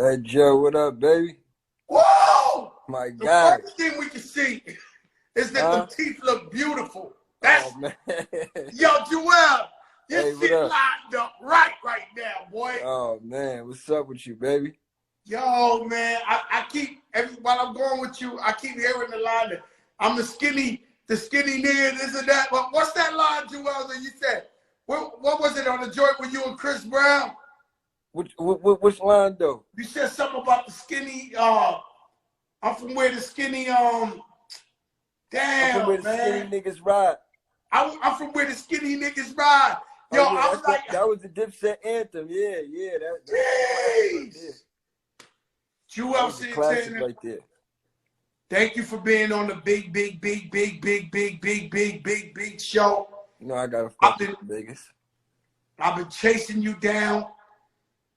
Hey Joe, what up, baby? Whoa! My The God. first thing we can see is that the Huh? teeth look beautiful. Oh That's man. yo, Joel. Your Hey, what shit up? lined up right now, boy. Oh man, what's up with you, baby? Yo, man, I keep while I'm going with you, I keep hearing the line that I'm the skinny nigga, this and that. But what's that line, Joel, that you said? What was it on the joint with you and Chris Brown? Which line though? You said something about the skinny. I'm from where the skinny. I'm from where Damn, the skinny man. niggas ride. I'm from where the skinny niggas ride. Oh Yo, yeah, I was like, that was the Dipset anthem. Yeah, that was the classic right there. jeez. That JUELZ was the classic Santana, right there. thank you for being on the big show. You know I gotta I've fuck with been you, Vegas. I've been chasing you down.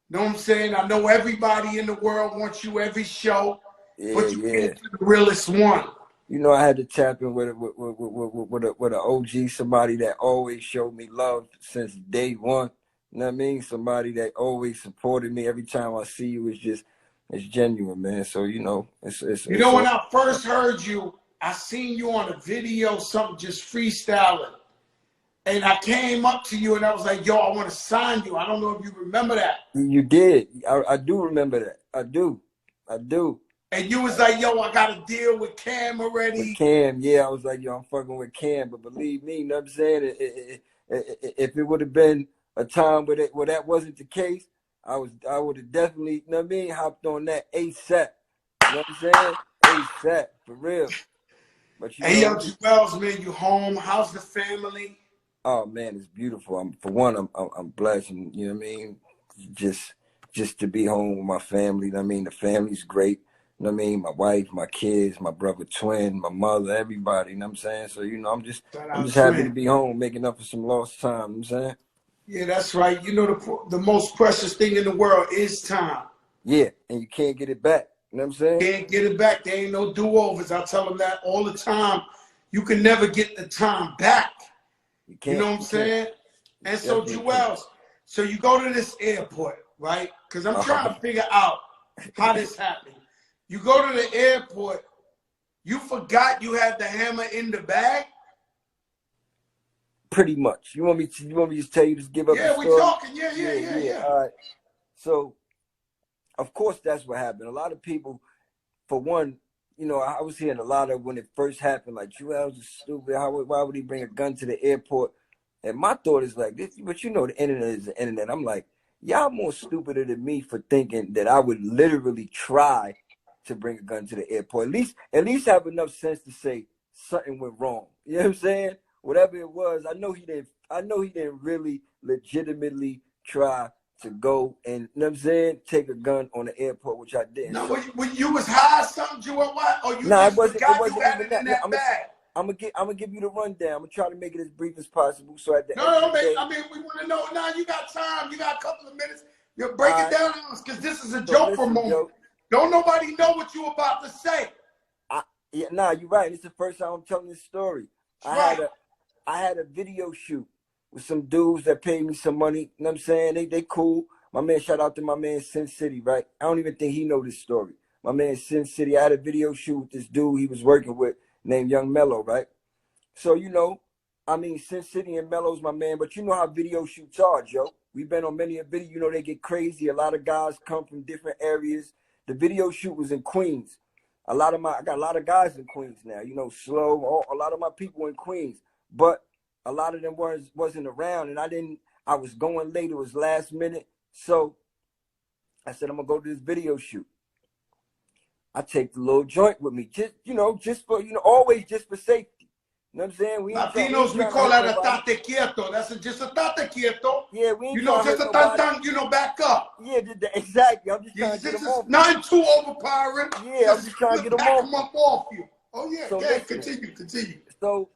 Know what I'm saying? I know everybody in the world wants you every show, Yeah, but you yeah. came to the realest one. You know I had to tap in with an OG, somebody that always showed me love since day one. You know what I mean? Somebody that always supported me. Every time I see you, it's genuine, man. So you know, You know, all. when I first heard you, I seen you on a video, something just freestyling. And I came up to you and I was like, yo, I want to sign you. I don't know if you remember that. You did. I do remember that. I do. And you was like, yo, I got to deal with Cam With already. Cam, yeah, I was like, yo, I'm fucking with Cam. But believe me, you know what I'm saying? If it would have been a time where that wasn't the case, I would have definitely, you know what I mean, hopped on that ASAP. You know what I'm saying? ASAP, for real. But you Hey, yo, know, JUELZ, man, you home? How's the family? oh man, it's beautiful. I'm blessed, and you know what I mean. Just just to be home with my family. You know what I mean, the family's great. You know what I mean, my wife, my kids, my brother, twin, my mother, everybody. You know what I'm saying. So you know, Shout I'm out, just happy to twin. be home, making up for some lost time. You know what I'm saying. Yeah, that's right. You know, the most precious thing in the world is time. Yeah, and you can't get it back. You know what I'm saying. Can't get it back. There ain't no do-overs. I tell them that all the time. You can never get the time back. You You know can't. what I'm You can't. saying? You And so, definitely can't. JUELZ, so you go to this airport, right? Because I'm Uh, trying to figure out how this happened. You go to the airport, you forgot you had the hammer in the bag? Pretty much. You want me to just tell you, just give up the Yeah, we story? talking. Yeah, yeah, Yeah, yeah, yeah. yeah. All right. So of course that's what happened. A lot of people, for one, you know, I was hearing a lot of when it first happened, like Joel's is stupid. Why would he bring a gun to the airport? And my thought is like this, but you know, the internet is the internet. I'm like, y'all more stupider than me for thinking that I would literally try to bring a gun to the airport. At least have enough sense to say something went wrong. You know what I'm saying? Whatever it was, I know he didn't. I know he didn't really legitimately try to go and, you know what I'm saying, take a gun on the airport, which I didn't. No, So when you was high, something, Joel, what? Or you nah, it just wasn't. It forgot you wasn't had even it in that. Look, that bag? I'm gonna give you the rundown. I'm gonna try to make it as brief as possible. So at the end No, of no, the day, I mean, we want to know now. You got time. You got a couple of minutes. You break it I down on us because this is a so joke for a listen, moment. yo. Don't nobody know what you about to say. Yeah, nah, you're right. It's the first time I'm telling this story. That's I had right. a I had a video shoot with some dudes that paid me some money. You know what I'm saying? They cool. My man, shout out to my man Sin City, right? I don't even think he know this story. My man Sin City, I had a video shoot with this dude he was working with named Young Mello, right? So, you know, I mean, Sin City and Mello's my man, but you know how video shoots are, Joe. We've been on many a video, you know, they get crazy. A lot of guys come from different areas. The video shoot was in Queens. I got a lot of guys in Queens now, you know, a lot of my people in Queens, but a lot of them wasn't around, and I was going late. It was last minute. So I said, I'm gonna go to this video shoot. I take the little joint with me, just for, always just for safety. You know what I'm saying? We ain't Latinos, we trying to call hurt that a nobody. tate quieto. Just a tate quieto. Yeah, we ain't You know, trying to just hurt a tan nobody. tan, back up. Yeah, exactly. I'm just You trying to get just them off me. nothing too overpowering. Yeah, I'm Just just trying to get them back off them me. up off you. Oh, yeah, So okay, listen, continue. so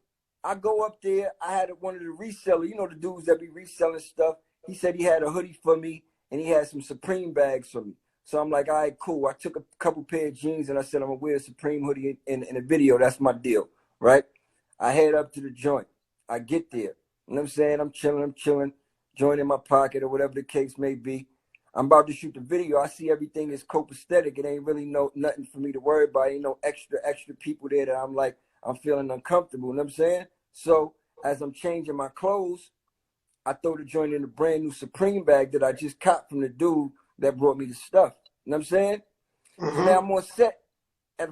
I go up there. I had one of the resellers, you know, the dudes that be reselling stuff. He said he had a hoodie for me and he had some Supreme bags for me. So I'm like, all right, cool. I took a couple pair of jeans and I said, I'm gonna wear a Supreme hoodie in a video. That's my deal, right? I head up to the joint. I get there. You know what I'm saying? I'm chilling, joint in my pocket or whatever the case may be. I'm about to shoot the video. I see everything is copacetic. It ain't really nothing for me to worry about. Ain't no extra people there that I'm like, I'm feeling uncomfortable. You know what I'm saying? So as I'm changing my clothes, I throw the joint in a brand new Supreme bag that I just caught from the dude that brought me the stuff. You know what I'm saying? So now I'm on set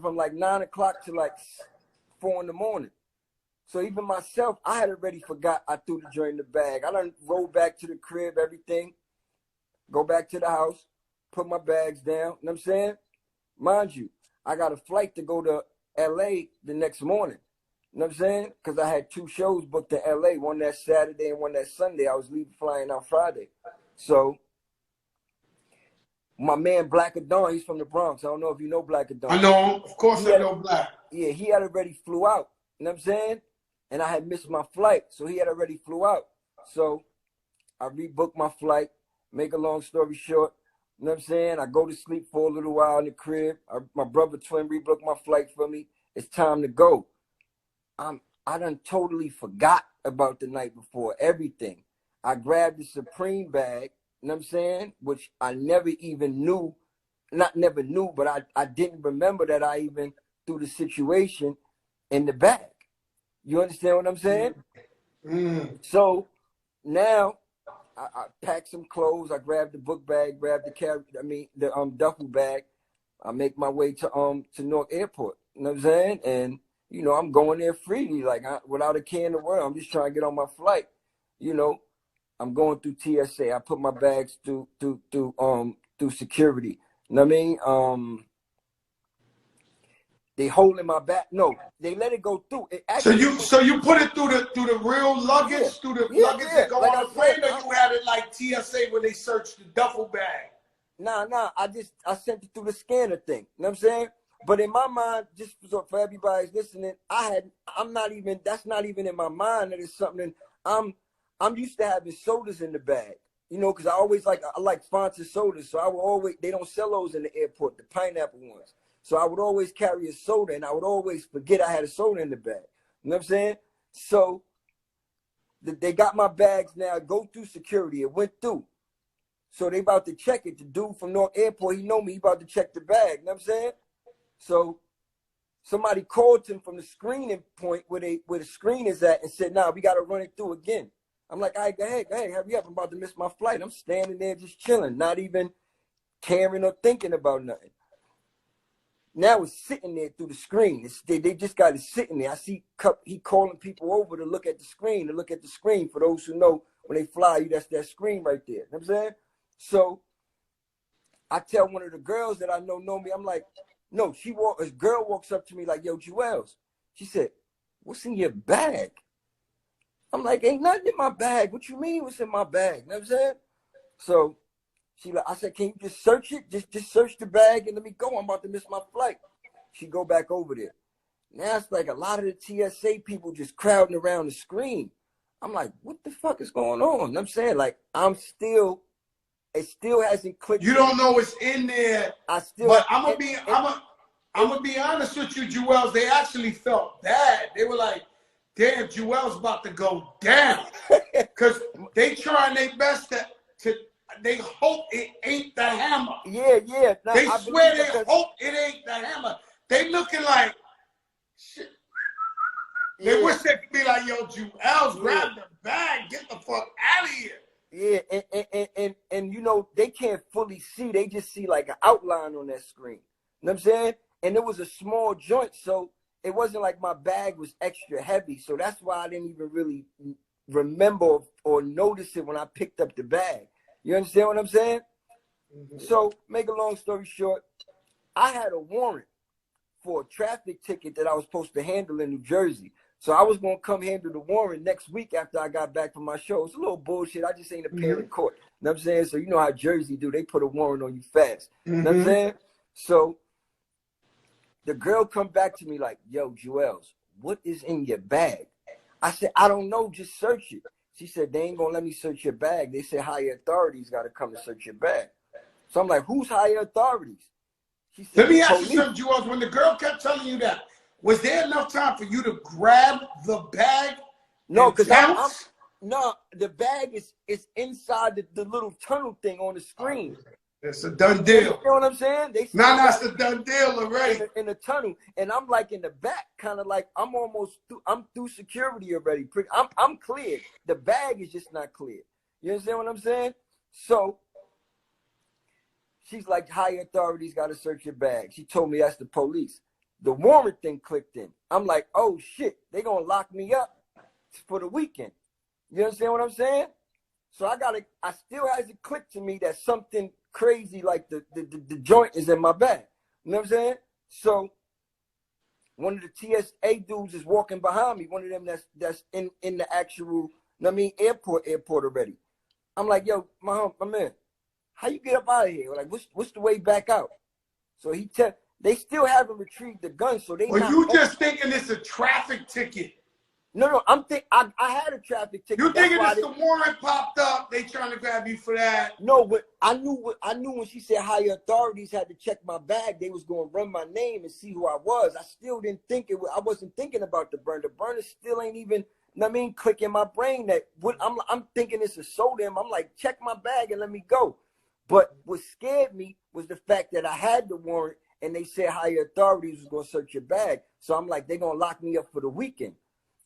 from like 9 o'clock to like 4 in the morning. So even myself, I had already forgot I threw the joint in the bag. I done rolled back to the crib, everything. Go back to the house, put my bags down. You know what I'm saying? Mind you, I got a flight to go to LA the next morning. You know what I'm saying? Because I had 2 shows booked in LA, one that Saturday and one that Sunday. I was flying out Friday. So my man Black Dawn, he's from the Bronx. I don't know if you know Black Dawn. I know him. Of course I know Black. Yeah, he had already flew out. You know what I'm saying? And I had missed my flight. So he had already flew out. So I rebooked my flight. Make a long story short, you know what I'm saying? I go to sleep for a little while in the crib. My brother twin rebooked my flight for me. It's time to go. I done totally forgot about the night before, everything. I grabbed the Supreme bag, you know what I'm saying? Which I never even knew, never knew, but I didn't remember that I even threw the situation in the bag. You understand what I'm saying? So now I packed some clothes. I grabbed the book bag, grabbed the duffel bag. I make my way to Newark Airport. You know what I'm saying? And you know, I'm going there freely, like without a care in the world. I'm just trying to get on my flight. You know, I'm going through TSA. I put my bags through security. You know what I mean? They holding my bag. No, they let it go through. It actually, so you put it through the real luggage, through the luggage that go on the plane, or you had it like TSA when they searched the duffel bag? Nah. I sent it through the scanner thing. You know what I'm saying? But in my mind, just for everybody's listening, that's not even in my mind that it's something. I'm used to having sodas in the bag, you know, because I like sponsored sodas. So I will always, they don't sell those in the airport, the pineapple ones. So I would always carry a soda, and I would always forget I had a soda in the bag. You know what I'm saying? So they got my bags now, go through security. It went through. So they about to check it. The dude from Newark Airport, he know me, he about to check the bag. You know what I'm saying? So somebody called him from the screening point where the screen is at and said, nah, we got to run it through again. I'm like, all right, go ahead, hurry up. I'm about to miss my flight. I'm standing there just chilling, not even caring or thinking about nothing. Now it's sitting there through the screen. They just got it sitting there. I see he calling people over to look at the screen, For those who know, when they fly you, that's that screen right there. You know what I'm saying? So I tell one of the girls that I know me, I'm like, no, a girl walks up to me like, yo, JUELZ. She said, what's in your bag? I'm like, ain't nothing in my bag. What you mean what's in my bag? You know what I'm saying? So I said, can you just search it? Just search the bag and let me go. I'm about to miss my flight. She go back over there. Now it's like a lot of the TSA people just crowding around the screen. I'm like, what the fuck is going on? You know what I'm saying? Like, it still hasn't clicked. You don't know what's in there. But I'm gonna be honest with you, JUELZ. They actually felt bad. They were like, damn, JUELZ about to go down. Because they trying their best to they hope it ain't the hammer. Yeah. No, they swear they hope it ain't the hammer. They looking like shit. They wish they could be like, yo, JUELZ, grab the bag, get the fuck out of here. Yeah, and you know, they can't fully see. They just see like an outline on that screen. You know what I'm saying? And it was a small joint, so it wasn't like my bag was extra heavy. So that's why I didn't even really remember or notice it when I picked up the bag. You understand what I'm saying? So, make a long story short, I had a warrant for a traffic ticket that I was supposed to handle in New Jersey. So I was going to come handle the warrant next week after I got back from my show. It's a little bullshit. I just ain't appear in court. You know what I'm saying? So you know how Jersey do. They put a warrant on you fast. You know what I'm saying? So the girl come back to me like, yo, JUELZ, what is in your bag? I said, I don't know. Just search it. She said, they ain't going to let me search your bag. They said higher authorities got to come to search your bag. So I'm like, who's higher authorities? She said, let me ask you something, JUELZ. When the girl kept telling you that, was there enough time for you to grab the bag? No, because no, the bag is inside the little tunnel thing on the screen. It's a done You deal. know what I'm saying? They Now that's a done deal already. in the tunnel, and I'm like in the back, kind of like I'm almost through, I'm through security already. I'm cleared. The bag is just not clear. You understand what I'm saying? So she's like, higher authorities got to search your bag. She told me that's the police. The warrant thing clicked in. I'm like, oh shit, they gonna lock me up for the weekend. You understand what I'm saying? So I still hasn't clicked to me that something crazy like the joint is in my bag. You know what I'm saying? So one of the TSA dudes is walking behind me, one of them that's in the actual, airport already. I'm like, yo, my man, how you get up out of here? Like, what's the way back out? So they still haven't retrieved the gun, so they Well, not. you just thinking it's a traffic ticket. No, I had a traffic ticket. You thinking it's the warrant popped up? They trying to grab you for that? No, but I knew when she said higher authorities had to check my bag, they was gonna run my name and see who I was. I still didn't think I wasn't thinking about the burner. The burner still ain't even, click in my brain that I'm thinking it's a soda. I'm like, check my bag and let me go. But what scared me was the fact that I had the warrant and they said higher authorities was gonna search your bag. So I'm like, they're gonna lock me up for the weekend.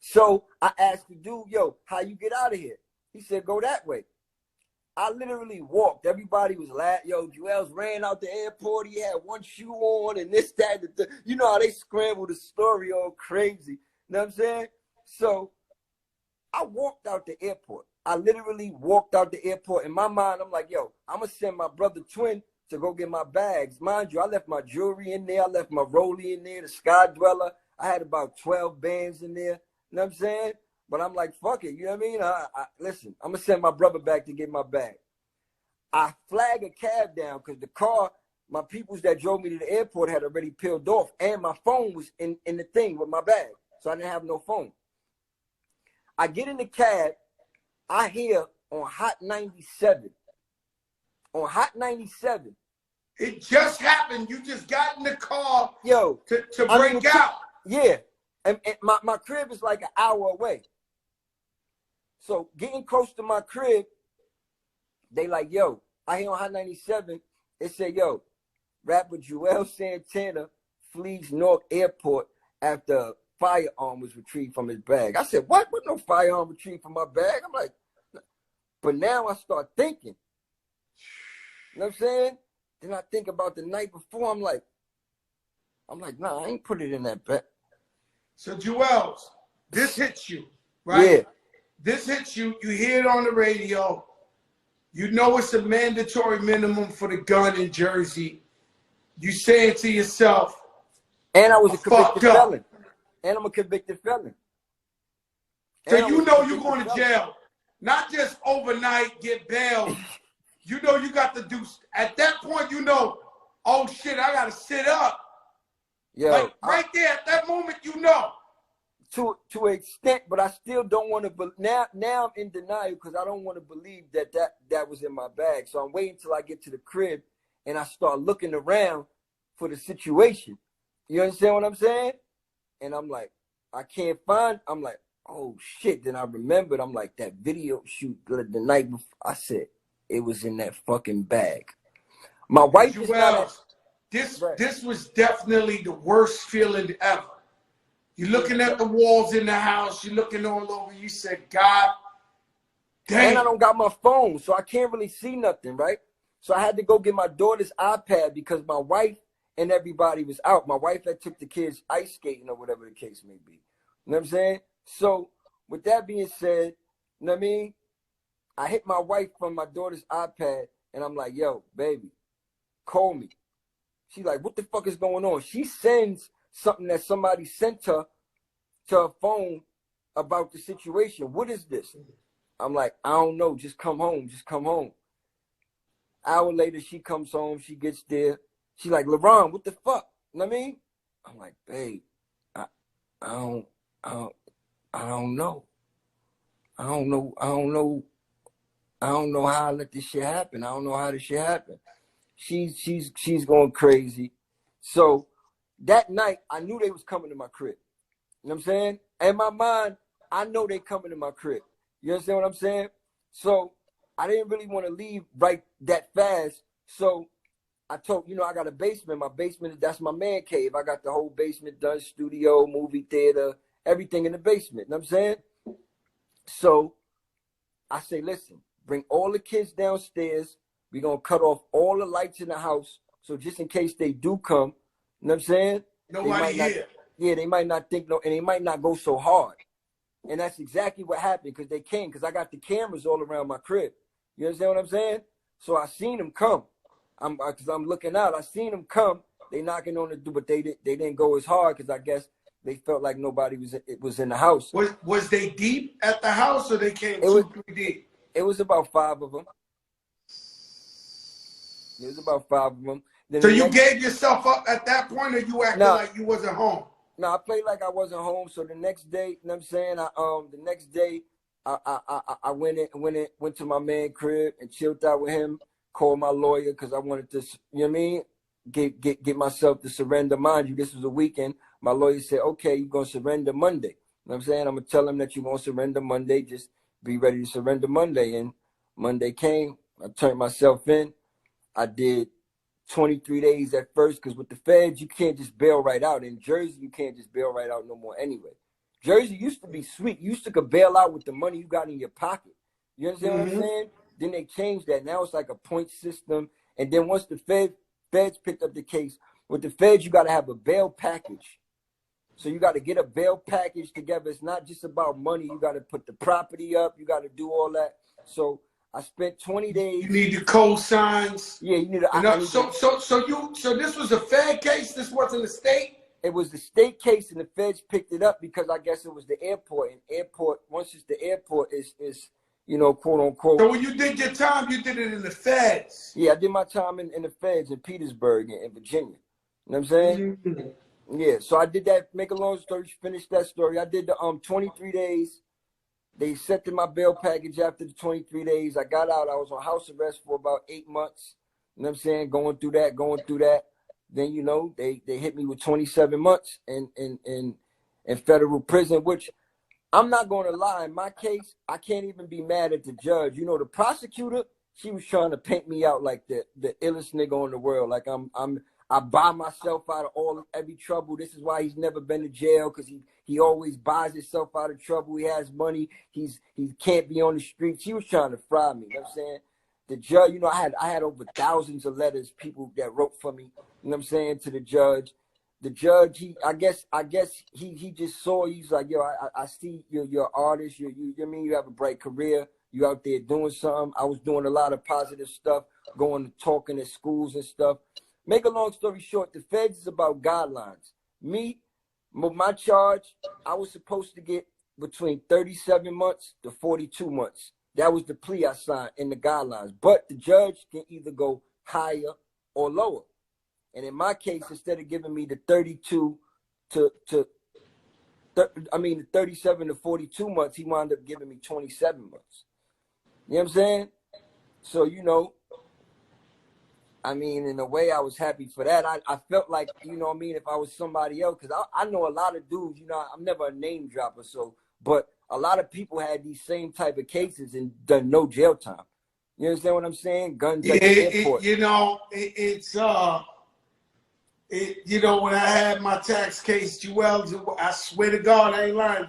So I asked the dude, yo, how you get out of here? He said, go that way. I literally walked. Everybody was laughing. Yo, JUELZ ran out the airport. He had one shoe on and this, that, you know how they scramble the story all crazy. You know what I'm saying? So I walked out the airport. I literally walked out the airport. In my mind, I'm like, yo, I'm going to send my brother Twin to go get my bags. Mind you, I left my jewelry in there. I left my rollie in there, the Sky Dweller. I had about 12 bands in there. You know what I'm saying? But I'm like, fuck it. You know what I mean? Listen, I'm going to send my brother back to get my bag. I flag a cab down because the car, my peoples that drove me to the airport had already peeled off. And my phone was in the thing with my bag. So I didn't have no phone. I get in the cab. I hear on Hot 97. On Hot 97. It just happened. You just got in the car to break out. Yeah. And my crib is like an hour away. So getting close to my crib, they like, yo, I hear on Hot 97, it said, yo, rapper JUELZ Santana flees Newark Airport after a firearm was retrieved from his bag. I said, what? What no firearm retrieved from my bag? I'm like, but now I start thinking. You know what I'm saying? Then I think about the night before. I'm like, nah, I ain't put it in that bag. So JUELZ, this hits you, right? Yeah. This hits you. You hear it on the radio. You know it's a mandatory minimum for the gun in Jersey. You say it to yourself. And I was a convicted felon. And I'm a convicted felon. So you know you're going to jail. Not just overnight, get bail. You know you got to do, at that point, you know, oh shit, I got to sit up. Yo, like right there at that moment, you know. To an extent, but I still don't want to. Now I'm in denial because I don't want to believe that was in my bag. So I'm waiting till I get to the crib and I start looking around for the situation. You understand what I'm saying? And I'm like, I can't find. I'm like, oh shit. Then I remembered. I'm like, that video shoot the night before. I said it was in that fucking bag. My wife is not. This was definitely the worst feeling ever. You're looking at the walls in the house. You're looking all over. You said, God damn. And I don't got my phone, so I can't really see nothing, right? So I had to go get my daughter's iPad because my wife and everybody was out. My wife had took the kids ice skating or whatever the case may be. You know what I'm saying? So with that being said, you know what I mean? I hit my wife from my daughter's iPad, and I'm like, yo, baby, call me. She's like, what the fuck is going on? She sends something that somebody sent her to her phone about the situation. What is this? I'm like, I don't know. Just come home. Just come home. Hour later, she comes home. She gets there. She's like, LeBron, what the fuck? You know what I mean? I'm like, babe, I don't know. I don't know how I let this shit happen. I don't know how this shit happened. She's going crazy. So that night, I knew they was coming to my crib. You know what I'm saying? In my mind, I know they coming to my crib. You understand what I'm saying? So I didn't really want to leave right that fast So I told, I got a basement. My basement, that's my man cave. I got the whole basement done, studio, movie theater, everything in the basement. You know what I'm saying? So I say, listen, bring all the kids downstairs. We're going to cut off all the lights in the house. So just in case they do come, you know what I'm saying? Nobody here. Yeah, they might not think, and they might not go so hard. And that's exactly what happened, because they came, because I got the cameras all around my crib. You understand what I'm saying? So I seen them come. Because I'm looking out. I seen them come. They knocking on the door, but they didn't go as hard, because I guess they felt like nobody was in the house. Was they deep at the house, or they came 2-3 deep? It was about 5 of them. It was about 5 of them. Then so you gave yourself up at that point, or you acted like you wasn't home? No, I played like I wasn't home. So the next day, you know what I'm saying? The next day, I went to my man crib and chilled out with him. Called my lawyer because I wanted to, you know what I mean? Get myself to surrender. Mind you, this was a weekend. My lawyer said, okay, you're going to surrender Monday. You know what I'm saying? I'm going to tell him that you're going to surrender Monday. Just be ready to surrender Monday. And Monday came. I turned myself in. I did 23 days at first, because with the feds, you can't just bail right out. In Jersey, you can't just bail right out no more anyway. Jersey used to be sweet. You used to could bail out with the money you got in your pocket. You understand what I'm saying? Then they changed that. Now it's like a point system. And then once the feds picked up the case, with the feds, you got to have a bail package. So you got to get a bail package together. It's not just about money. You got to put the property up. You got to do all that. So I spent 20 days. You need the cosigns. Yeah, you need So this was a Fed case? This wasn't a state? It was the state case, and the feds picked it up because I guess it was the airport. And airport, once it's the airport, is quote unquote. So when you did your time, you did it in the feds? Yeah, I did my time in the feds in Petersburg in Virginia. You know what I'm saying? Yeah, so I did that. Make a long story, finish that story. I did the 23 days. They accepted my bail package after the 23 days. I got out. I was on house arrest for about 8 months. You know what I'm saying? Going through that. Then, they hit me with 27 months in federal prison, which I'm not going to lie. In my case, I can't even be mad at the judge. The prosecutor, she was trying to paint me out like the illest nigga in the world. Like I buy myself out of every trouble. This is why he's never been to jail, because he always buys himself out of trouble. He has money. He can't be on the street. She was trying to fry me. You know what I'm saying? The judge, I had over thousands of letters, people that wrote for me, you know what I'm saying, to the judge. The judge, I guess he just saw, he's like, yo, I see you're an artist. You have a bright career. You out there doing something. I was doing a lot of positive stuff, going and talking at schools and stuff. Make a long story short, the feds is about guidelines. My charge, I was supposed to get between 37 months to 42 months. That was the plea I signed in the guidelines. But the judge can either go higher or lower. And in my case, instead of giving me the 37 to 42 months, he wound up giving me 27 months. You know what I'm saying? So, in a way, I was happy for that. I felt like, if I was somebody else, because I know a lot of dudes, I'm never a name dropper, but a lot of people had these same type of cases and done no jail time. You understand what I'm saying? Guns at the airport. When I had my tax case, JUELZ, I swear to God, I ain't lying.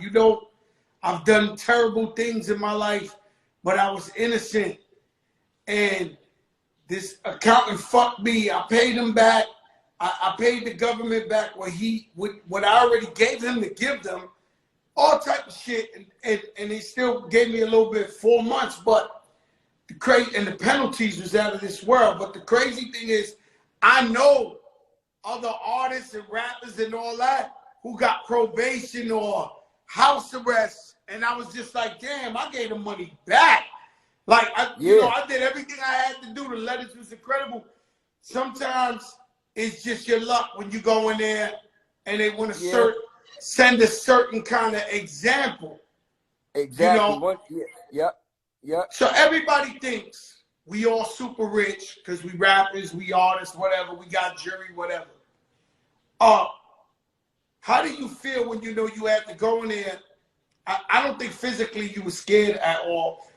I've done terrible things in my life, but I was innocent. And this accountant fucked me. I paid him back. I paid the government back what I already gave him to give them, all type of shit, and they still gave me a little bit, 4 months, but the penalties was out of this world. But the crazy thing is, I know other artists and rappers and all that who got probation or house arrest, and I was just like, damn, I gave the money back. Like, I did everything I had to do. The letters was incredible. Sometimes it's just your luck when you go in there and they want to send a certain kind of example. Exactly. Yep. So everybody thinks we all super rich because we rappers, we artists, whatever. We got jury, whatever. How do you feel when you had to go in there? I don't think physically you were scared at all.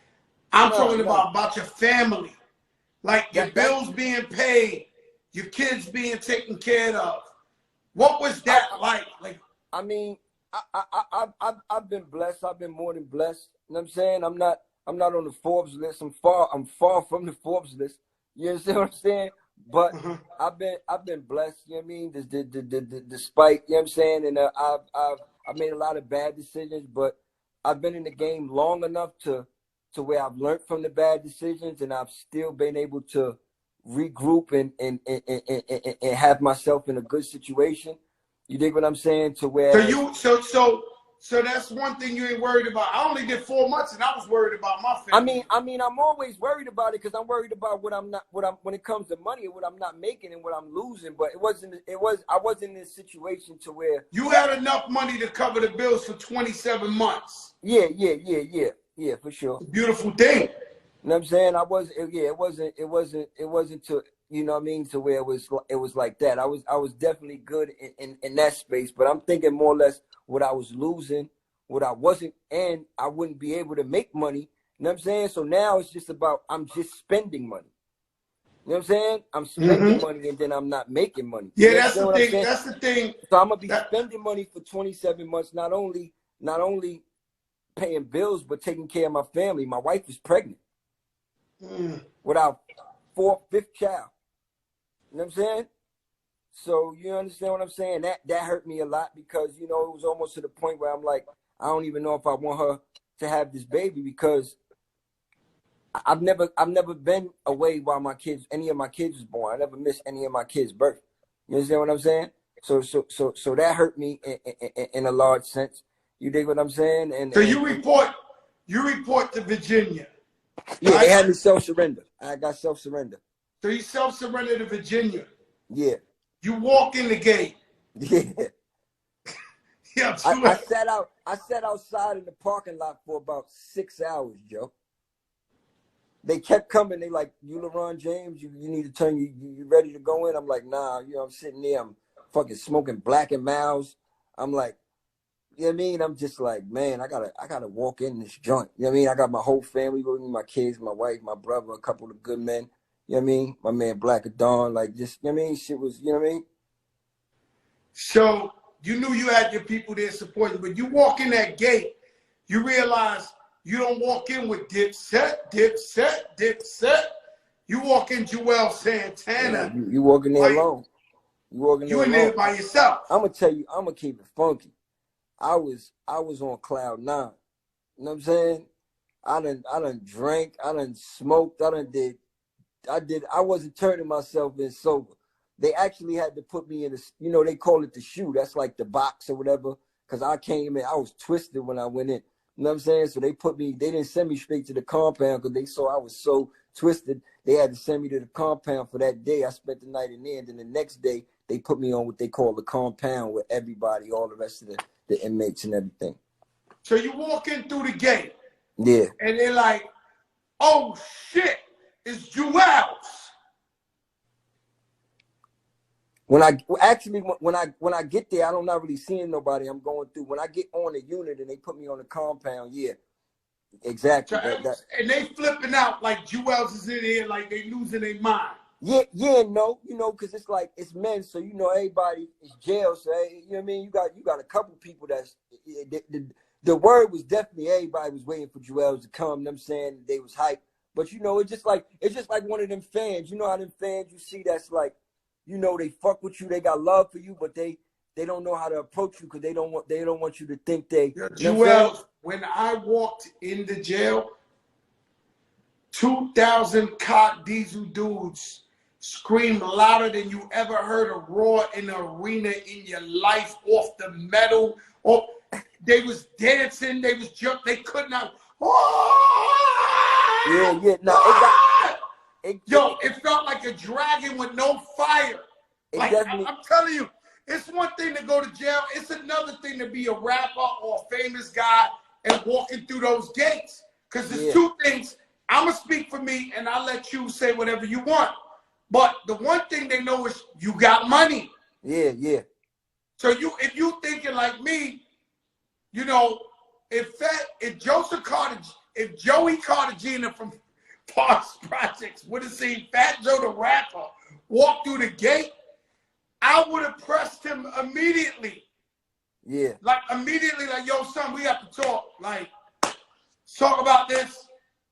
I'm talking about your family. Like your bills being paid, your kids being taken care of. What was that like? Like, I mean, I've been blessed. I've been more than blessed. You know what I'm saying? I'm not on the Forbes list. I'm far from the Forbes list. You understand what I'm saying? But I've been blessed. You know what I mean? Despite, you know what I'm saying? And I've made a lot of bad decisions, but I've been in the game long enough to where I've learned from the bad decisions, and I've still been able to regroup and have myself in a good situation. You dig what I'm saying? To where so that's one thing you ain't worried about. I only did 4 months and I was worried about my family. I mean, I'm always worried about it because I'm worried about when it comes to money and what I'm not making and what I'm losing. But I wasn't in this situation to where you had enough money to cover the bills for 27 months. Yeah, for sure. It's a beautiful thing. You know what I'm saying? It wasn't to, you know what I mean, to where it was like that. I was definitely good in that space, but I'm thinking more or less what I was losing, what I wasn't, and I wouldn't be able to make money. You know what I'm saying? So now it's just about, I'm just spending money. You know what I'm saying? I'm spending money and then I'm not making money. Yeah, that's the thing. That's the thing. So I'm gonna be spending money for 27 months, not only paying bills, but taking care of my family. My wife is pregnant with our fifth child. You know what I'm saying? So you understand what I'm saying? That hurt me a lot because, you know, it was almost to the point where I'm like, I don't even know if I want her to have this baby because I've never been away while any of my kids was born. I never missed any of my kids' birth. You understand what I'm saying? So that hurt me in a large sense. You dig what I'm saying? So you report to Virginia. Yeah, right? They had me self-surrender. I got self-surrender. So you self-surrender to Virginia. Yeah. You walk in the gate. Yeah. Yeah. I sat outside in the parking lot for about 6 hours, Joe. They kept coming. They like, you LeBron James, you need to turn, you ready to go in? I'm like, nah, you know, I'm sitting there, I'm fucking smoking Black and Miles. I'm like, you know what I mean? I'm just like, man, I gotta walk in this joint. You know what I mean? I got my whole family with me, my kids, my wife, my brother, a couple of good men. You know what I mean? My man Black at Dawn, like just, you know what I mean? Shit was, you know what I mean? So you knew you had your people there supporting, but you walk in that gate, you realize you don't walk in with Dipset. You walk in JUELZ Santana. Yeah, you walk in there alone. You in there by yourself. I'm gonna tell you, I'm gonna keep it funky. I was on cloud 9. You know what I'm saying? I done drank, I done smoked, I wasn't turning myself in sober. They actually had to put me in a, you know, they call it the shoe. That's like the box or whatever. Cause I came in, I was twisted when I went in. You know what I'm saying? So they didn't send me straight to the compound because they saw I was so twisted. They had to send me to the compound for that day. I spent the night in there. And then the next day, they put me on what they call the compound with everybody, all the rest of the inmates and everything. So you walk in through the gate. Yeah. And they're like, oh, shit, it's JUELZ. When I get there, I'm not really seeing nobody. I'm going through. When I get on the unit and they put me on the compound, yeah, exactly. So, and they flipping out like JUELZ is in here, like they losing their mind. Yeah, no, you know, because it's like it's men, so you know everybody is jail. So you know what I mean. You got a couple people that's the word was definitely everybody was waiting for JUELZ to come. Them saying they was hyped, but you know it's just like one of them fans. You know how them fans you see that's like. You know, they fuck with you, they got love for you, but they don't know how to approach you because they don't want you to think they. JUELZ, when I walked in the jail, 2,000 cot diesel dudes screamed louder than you ever heard a roar in the arena in your life off the metal. Oh, they was dancing, they was jumping, they could not. Oh, yeah. No, it felt like a dragon with no fire. Like, I'm telling you, it's one thing to go to jail. It's another thing to be a rapper or a famous guy and walking through those gates. Because there's two things. I'm going to speak for me, and I'll let you say whatever you want. But the one thing they know is you got money. Yeah. So if you thinking like me, you know, if Joey Cartagena Parks Projects would have seen Fat Joe the rapper walk through the gate, I would have pressed him immediately. Yeah. Like immediately, like, yo, son, we have to talk. Like, talk about this,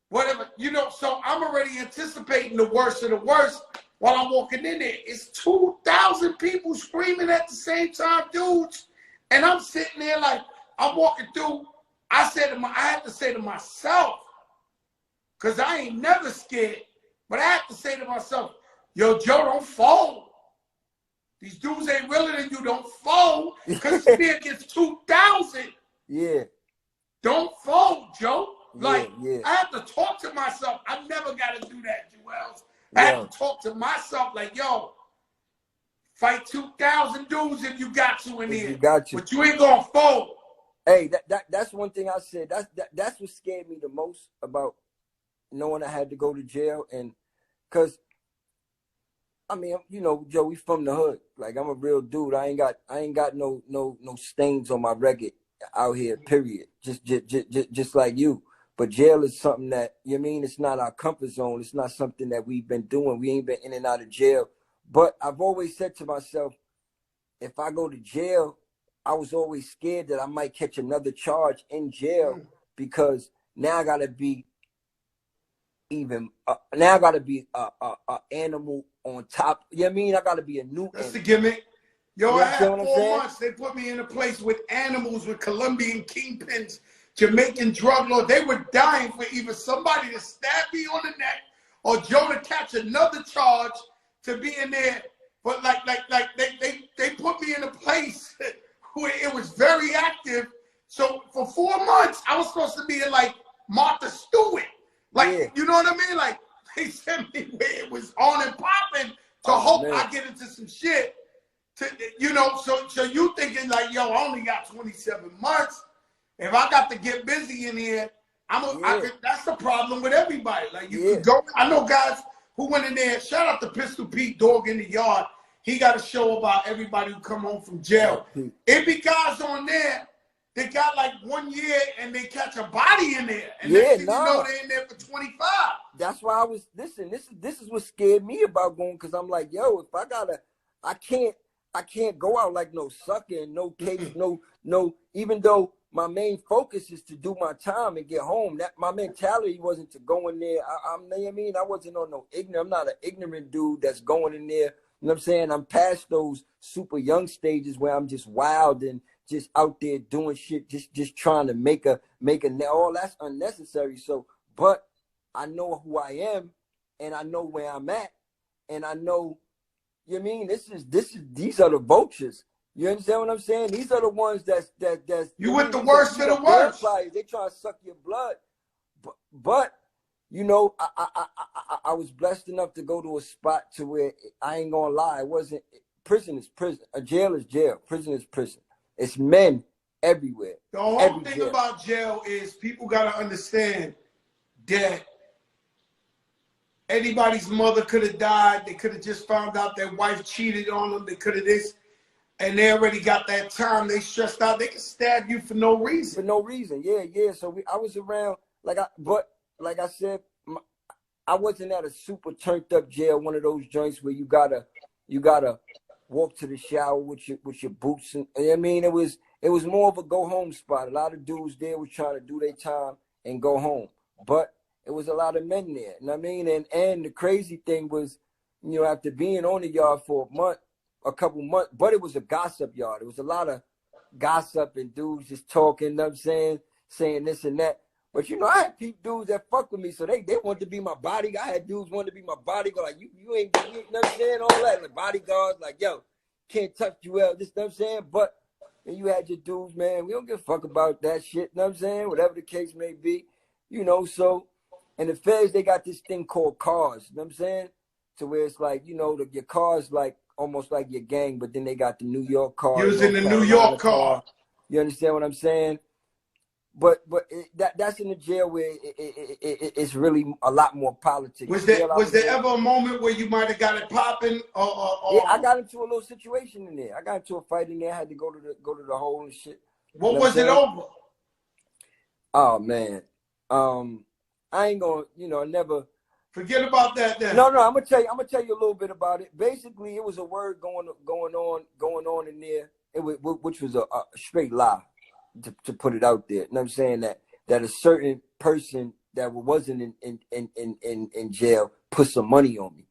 whatever. You know, so I'm already anticipating the worst of the worst while I'm walking in there. It's 2,000 people screaming at the same time, dudes. And I'm sitting there like, I'm walking through. I had to say to myself, because I ain't never scared, but I have to say to myself, yo, Joe, don't fold. These dudes ain't realer than you. Don't fold, because fear gets 2,000. Yeah. Don't fold, Joe. Like, yeah. I have to talk to myself. I never got to do that, JUELZ. I have to talk to myself like, yo, fight 2,000 dudes if you got to in here. You got to. But you ain't going to fold. Hey, that's one thing I said. That's what scared me the most about knowing I had to go to jail. And because, I mean, you know, Joe, we from the hood. Like, I'm a real dude. I ain't got no stains on my record out here, period. Just like you. But jail is something that, you know what I mean, it's not our comfort zone. It's not something that we've been doing. We ain't been in and out of jail. But I've always said to myself, if I go to jail, I was always scared that I might catch another charge in jail, because now I gotta be even. Now I gotta be a animal on top. You know what I mean? I gotta be a new. That's the gimmick. Yo, You I had understand what I'm 4 saying? months. They put me in a place with animals, with Colombian kingpins, Jamaican drug lords. They were dying for either somebody to stab me on the neck or Joe to catch another charge to be in there. But like they put me in a place where it was very active. So for 4 months, I was supposed to be in like Martha Stewart. Like, you know what I mean? Like, they sent me where it was on and popping to hope I get into some shit. You know, so you thinking like, yo, I only got 27 months. If I got to get busy in here, that's the problem with everybody. Like, you could go. I know guys who went in there. Shout out to Pistol Pete, Dog in the Yard. He got a show about everybody who come home from jail. It be guys on there that got like 1 year and they catch a body in there. And next thing you know, they're in there for 25. That's why I was, listen, this is what scared me about going, because I'm like, yo, if I can't go out like no sucker and no case, no, even though my main focus is to do my time and get home. That my mentality wasn't to go in there. You know what I mean? I wasn't on no ignorant. I'm not an ignorant dude that's going in there. You know what I'm saying? I'm past those super young stages where I'm just wild and just out there doing shit, just trying to make a all that's unnecessary. So, but I know who I am and I know where I'm at, and I know, you know what I mean? These are the vultures. You understand what I'm saying? These are the ones that's you with the worst of the worst. They try to suck your blood. But you know, I was blessed enough to go to a spot to where, I ain't gonna lie, it wasn't, prison is prison. A jail is jail. Prison is prison. It's men everywhere. The whole thing about jail is people gotta understand that anybody's mother could have died. They could have just found out their wife cheated on them. They could have this. And they already got that time. They stressed out. They can stab you for no reason. For no reason. Yeah. So I was around, but like I said, I wasn't at a super turned up jail, one of those joints where you gotta walk to the shower with your boots. And I mean, it was more of a go home spot. A lot of dudes there was trying to do their time and go home, but it was a lot of men there. You know what I mean? And the crazy thing was, you know, after being on the yard for a couple months, but it was a gossip yard. It was a lot of gossip and dudes just talking, you know what I'm saying this and that. But you know, I had dudes that fuck with me, so they wanted to be my bodyguard. I had dudes wanted to be my bodyguard, like you ain't, you know what I'm saying, all that. Like bodyguards, like, yo, can't touch JUELZ, this, you know what I'm saying? But then you had your dudes, man, we don't give a fuck about that shit, you know what I'm saying? Whatever the case may be, you know. So, and the feds, they got this thing called cars, you know what I'm saying? To where it's like, you know, your car's like almost like your gang, but then they got the New York car. Using the New York car. You understand what I'm saying? But that's in the jail where it's really a lot more politics. Was there ever a moment where you might have got it popping? Yeah, I got into a little situation in there. I got into a fight in there. I had to go to the hole and shit. What was it over? Oh man, I ain't gonna, you know, Forget about that then. No, I'm gonna tell you a little bit about it. Basically, it was a word going on in there. Which was a straight lie, to put it out there. You know what I'm saying? That a certain person that wasn't in jail put some money on me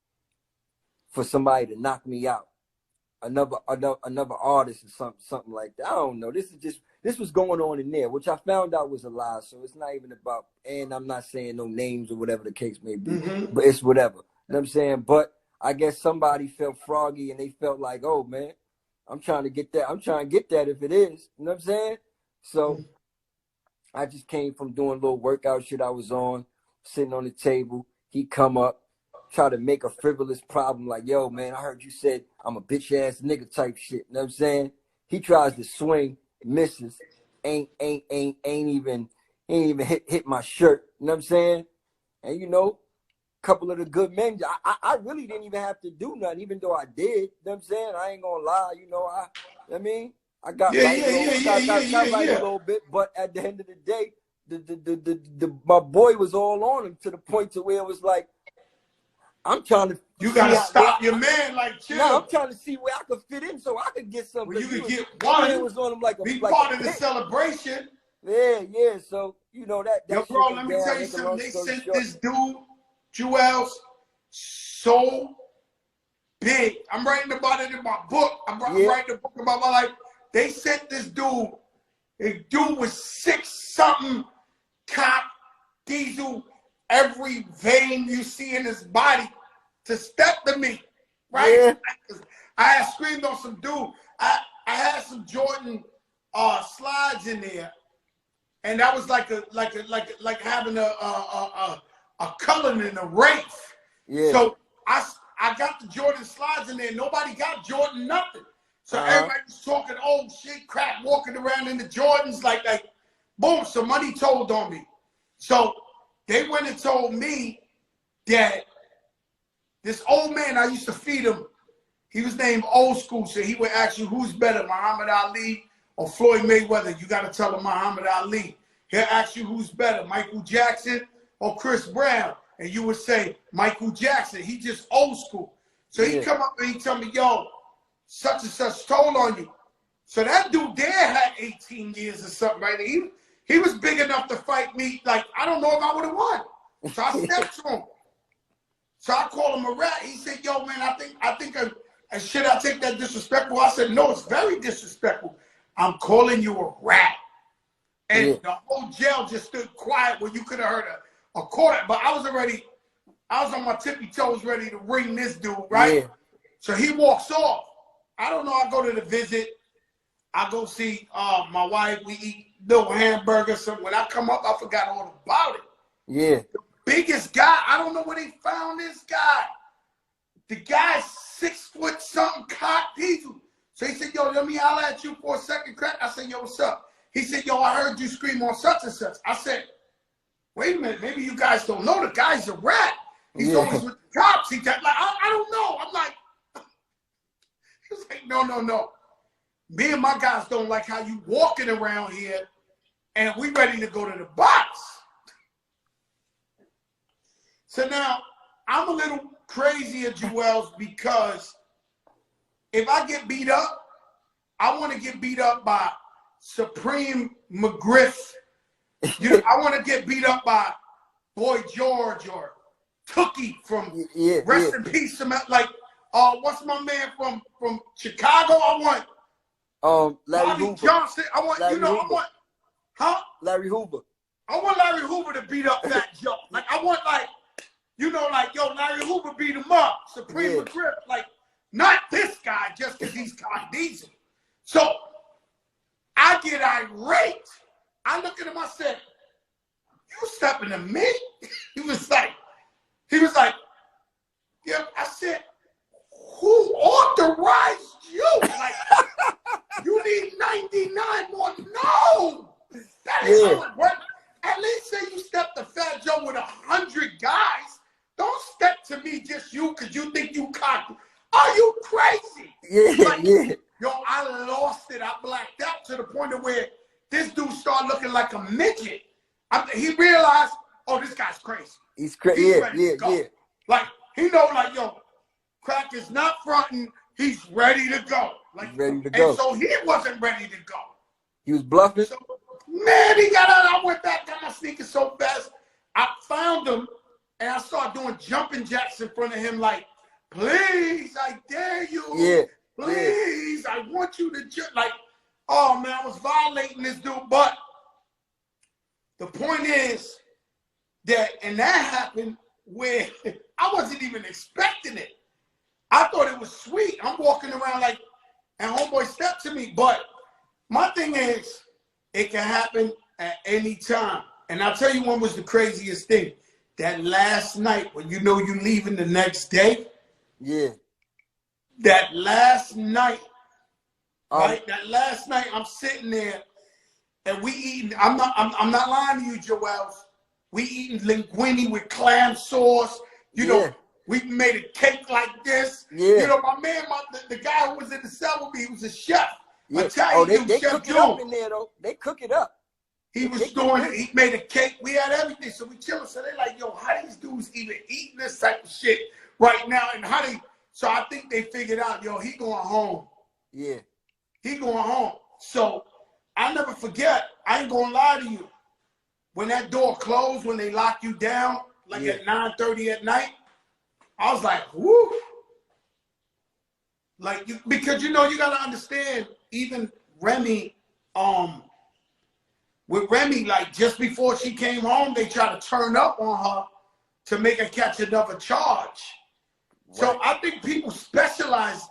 for somebody to knock me out. Another artist or something like that. I don't know. This was going on in there, which I found out was a lie. So it's not even about, and I'm not saying no names or whatever the case may be, but it's whatever. You know what I'm saying? But I guess somebody felt froggy and they felt like, oh man, I'm trying to get that. I'm trying to get that if it is. You know what I'm saying? So I just came from doing a little workout shit I was on, sitting on the table. He come up, try to make a frivolous problem like, yo, man, I heard you said I'm a bitch ass nigga type shit. You know what I'm saying? He tries to swing, misses, ain't even hit my shirt. You know what I'm saying? And you know, a couple of the good men, I really didn't even have to do nothing, even though I did. You know what I'm saying? I ain't gonna lie, you know, I mean, I got right a little bit, but at the end of the day, my boy was all on him to the point to where it was like, I'm trying to. You gotta stop your man, like chill. No, I'm trying to see where I could fit in so I could get something. Well, you could get one. Was on him like a, be like part a of the celebration. Yeah. So you know that. Yo, bro, let me tell you something. They sent this dude, JUELZ, so big. I'm writing about it in my book. I'm writing a book about my life. They sent this dude. A dude was 6-something, cop, diesel, every vein you see in his body to step to me, right? Yeah. I had screamed on some dude. I had some Jordan slides in there, and that was like having a color in a race. Yeah. So I got the Jordan slides in there. Nobody got Jordan nothing. So everybody's talking old shit, crap, walking around in the Jordans, like boom, some money told on me. So they went and told me that this old man, I used to feed him, he was named Old School, so he would ask you, who's better, Muhammad Ali or Floyd Mayweather? You got to tell him Muhammad Ali. He'll ask you, who's better, Michael Jackson or Chris Brown? And you would say, Michael Jackson. He just old school. So he come up and he tell me, yo, such and such told on you. So that dude there had 18 years or something, right? He was big enough to fight me. Like, I don't know if I would have won. So I stepped to him. So I called him a rat. He said, yo, man, I think should I take that disrespectful? I said, no, it's very disrespectful. I'm calling you a rat. And the whole jail just stood quiet where you could have heard a quarter. But I was on my tippy toes ready to ring this dude, right? Yeah. So he walks off. I don't know. I go to the visit. I go see my wife. We eat little hamburgers. So when I come up, I forgot all about it. Yeah. The biggest guy, I don't know where they found this guy. The guy's 6 foot something, cock diesel. So he said, yo, let me holler at you for a second, crack. I said, yo, what's up? He said, yo, I heard you scream on such and such. I said, wait a minute, maybe you guys don't know. The guy's a rat. He's always with the cops. He's like, I don't know. I'm like, he was like, no. Me and my guys don't like how you walking around here, and we ready to go to the box. So now, I'm a little crazy at JUELZ because if I get beat up, I want to get beat up by Supreme McGriff. I want to get beat up by Boy George or Tookie from Rest in Peace. Like, what's my man from Chicago? I want Larry Hoover. Johnson. I want Larry Hoover. I want Larry Hoover. I want Larry Hoover to beat up Fat Joe. Like I want yo, Larry Hoover beat him up. Supreme McGriff. Like not this guy just because he's kind of decent. So I get irate. I look at him, I said, you stepping to me? He was like, yeah, I said, who authorized you? Like, you need 99 more. No, that is how it works. At least say you step to Fat Joe with 100 guys. Don't step to me just you because you think you cocky. Are you crazy? Yo, I lost it. I blacked out to the point of where this dude started looking like a midget. He realized, oh, this guy's crazy. He's crazy. He's Yeah, ready yeah, to go. yeah. Like, he know, like, yo, Crack is not fronting. He's ready to go. Like, He's ready to and go. so he wasn't ready to go. He was bluffing. So, man, he got out. I went back, got my sneakers so fast. I found him, and I started doing jumping jacks in front of him, like, please, I dare you. Yeah. Please, I want you to jump. Like, oh, man, I was violating this dude. But the point is that, and that happened where I wasn't even expecting it. I thought it was sweet. I'm walking around like, and homeboy stepped to me. But my thing is, it can happen at any time. And I'll tell you one was the craziest thing. That last night when you know you're leaving the next day. Yeah. That last night, right? That last night I'm sitting there and we eating. I'm not lying to you, JUELZ. We eating linguine with clam sauce. You know, we made a cake like this. Yeah. You know, my man, the guy who was in the cell with me, he was a chef. Yeah. Italian They chef cook it up in there though. They cook it up. He was doing it. He made a cake. We had everything. So we chilling. So they like, yo, how these dudes even eating this type of shit right now? And how they, so I think they figured out, yo, he going home. Yeah. He going home. So I never forget, I ain't gonna lie to you. When that door closed, when they lock you down, like at 9:30 at night, I was like, whoo. Like, because you know, you gotta understand, even Remy, with Remy, like just before she came home, they tried to turn up on her to make her catch another charge. Right. So I think people specialize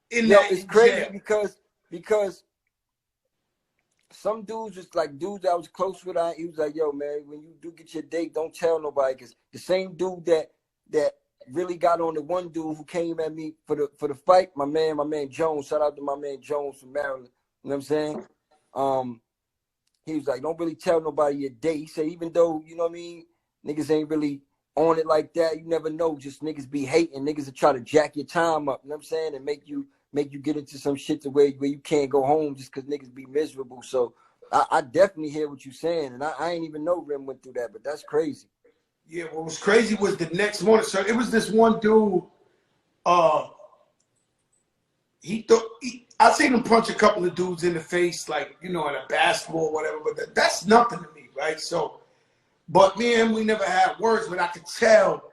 in that. It's crazy because some dudes, just like dudes that I was close with, he was like, yo, man, when you do get your date, don't tell nobody. Because the same dude that really got on the one dude who came at me for the fight, my man Jones, shout out to my man Jones from Maryland. You know what I'm saying? He was like, don't really tell nobody your date. He said, even though, you know what I mean, niggas ain't really on it like that, you never know. Just niggas be hating. Niggas will try to jack your time up, you know what I'm saying? And make you get into some shit to where you can't go home just because niggas be miserable. So I definitely hear what you're saying. And I ain't even know Rim went through that, but that's crazy. Yeah, what was crazy was the next morning. So it was this one dude, I seen him punch a couple of dudes in the face, like, you know, in a basketball or whatever, but that's nothing to me, right? So, but me and him, we never had words, but I could tell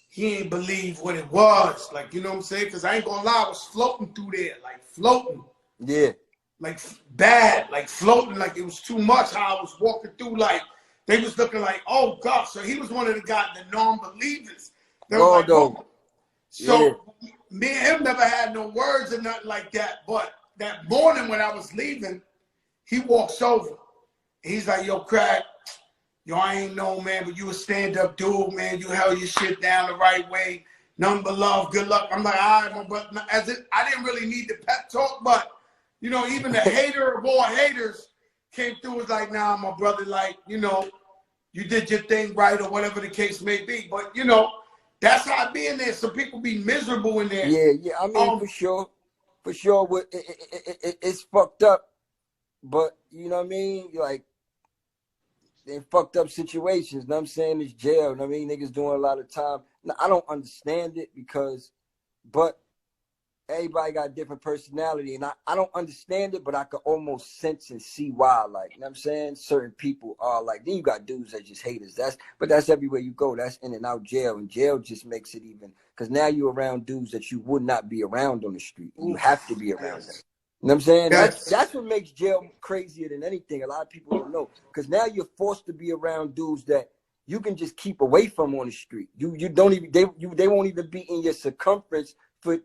he ain't believe what it was. Like, you know what I'm saying? Because I ain't gonna lie, I was floating through there, like floating. Yeah. Like bad, like floating, like it was too much how I was walking through, like, they was looking like, oh, God. So he was one of the guys, the non-believers. They were like, oh. So me and him never had no words or nothing like that. But that morning when I was leaving, he walks over. He's like, yo, Crack, yo, I ain't know, man, but you a stand-up dude, man. You held your shit down the right way. Nothing but love. Good luck. I'm like, all right, my brother. I didn't really need the pep talk, but, you know, even the hater of all haters came through, was like, nah, my brother, like, you know, you did your thing right or whatever the case may be. But, you know, that's how I be in there. Some people be miserable in there. Yeah. I mean, for sure. It's fucked up. But, you know what I mean? Like, in fucked up situations. You know what I'm saying? It's jail. You know what I mean? Niggas doing a lot of time. Now, I don't understand it but everybody got a different personality. And I don't understand it, but I can almost sense and see why. Like, you know what I'm saying? Certain people are like, then you got dudes that just haters. But that's everywhere you go. That's in and out jail. And jail just makes it even, because now you're around dudes that you would not be around on the street. You have to be around them. You know what I'm saying? That's what makes jail crazier than anything. A lot of people don't know. Because now you're forced to be around dudes that you can just keep away from on the street. You don't even, they won't even be in your circumference for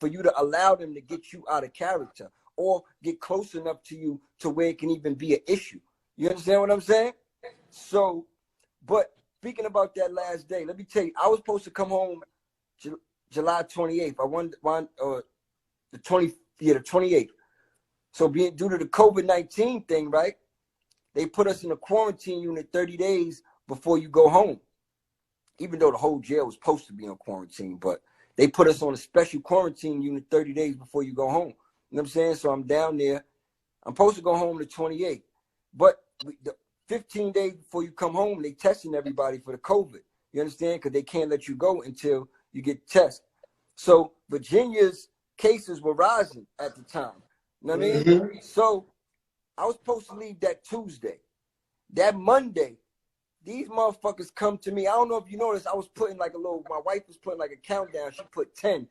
you to allow them to get you out of character or get close enough to you to where it can even be an issue. You understand what I'm saying? So, but speaking about that last day, let me tell you, I was supposed to come home July 28th. I won the 28th. So due to the COVID-19 thing, right? They put us in a quarantine unit 30 days before you go home. Even though the whole jail was supposed to be on quarantine, but they put us on a special quarantine unit 30 days before you go home. You know what I'm saying? So I'm down there. I'm supposed to go home the 28th. But the 15 days before you come home, they testing everybody for the COVID. You understand? Because they can't let you go until you get tested. So Virginia's cases were rising at the time. You know what I mean? So I was supposed to leave that Tuesday. That Monday, these motherfuckers come to me. I don't know if you noticed, I was putting like a little, my wife was putting like a countdown. She put 10.